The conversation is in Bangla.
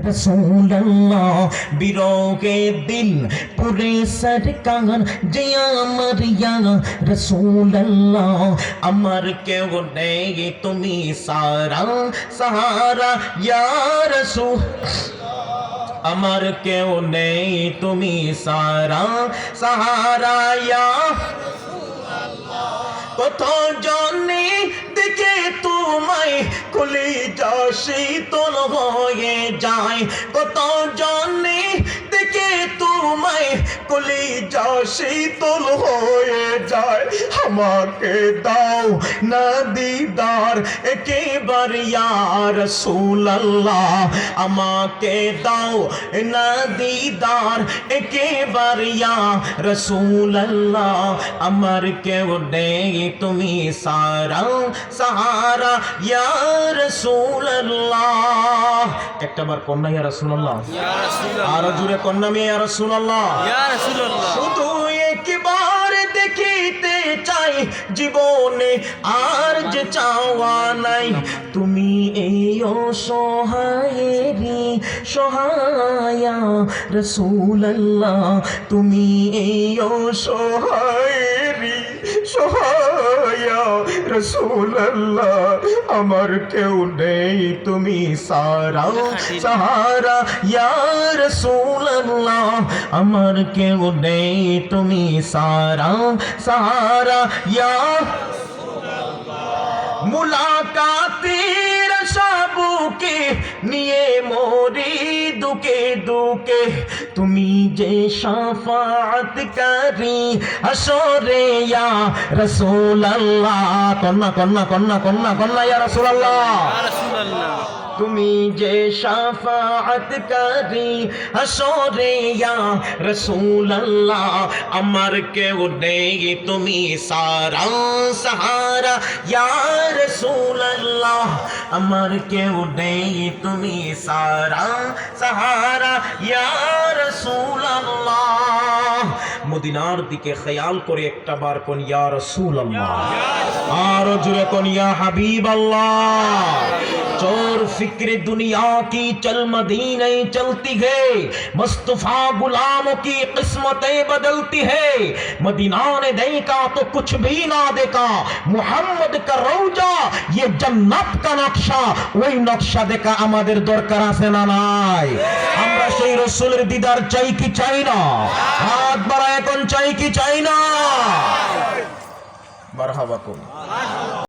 रसूल अल्लाह बिरोगे दिल पूरे सरकार जया मरिया रसूल अल्लाह अमर के वो नहीं तुम्ही सारा सहारा या रसूल अमर क्यों नहीं तुम्ही सारा सहारा या কত জনে দেখে তোমায় খুলি যা শীতল হয়ে যায় কত জনে দেখে তোমায় খুলি যা শীতল হয়ে যায় আমাকে দাও না দিদার একবার ইয়া রাসূলুল্লাহ আমাকে দাও না দিদার একবার ইয়া রাসূলুল্লাহ আমার কেউ নেই তুমি সারা সাহারা ইয়া রাসূলুল্লাহ একটা বার কন্যা ইয়া রাসূলুল্লাহ ইয়া রাসূলুল্লাহ আর জোরে কন্যা মে ইয়া রাসূলুল্লাহ ইয়া রাসূলুল্লাহ শুধু একবার দেখিতে চাই জীবনে আর যে চাওয়া নাই তুমি এই অসহায়েরই সহায়া রাসূলুল্লাহ তুমি এই অসহায়েরই সহায়া রাসূলুল্লাহ আমার কেউ নেই তুমি সারা সাহারা ইয়া রাসূলুল্লাহ আমার কেউ নেই তুমি সারা সাহারা ইয়া মুলাকাতের সাবুকে নিয়ে মরি দুকে দুকে তুমি যে শাফাআতকারী হাসরে ইয়া রাসূলুল্লাহ কন্যা কন্যা কন্যা কন্যা কন্যা ইয়া রাসূলুল্লাহ ইয়া রাসূলুল্লাহ তুমি যে শাফাআতকারী হাসরে ইয়া রাসূলুল্লাহ আমার কেউ নেই তুমি সারা সাহারা ইয়া রাসূলুল্লাহ আমার কেউ নেই তুমি সারা সাহারা ইয়া রাসূলুল্লাহ মদিনার দিকে খেয়াল করে একটা বার কোন ইয়া রাসূলুল্লাহ আর জোরে কোন ইয়া হাবিবাল্লাহ चोर फिक्र दुनिया की चल मदीने चलती है मुस्तफा गुलामों की किस्मतें बदलती है मदीना ने देखा तो कुछ भी ना देखा मुहम्मद का रौजा ये जन्नत का नक्शा वही नक्शा देखा আমাদের দরকার আছে না নাই আমরা সেই রাসূলের দিদার চাই কি চাই না হাত বাড়ায় এখন চাই কি চাই না মারহাবা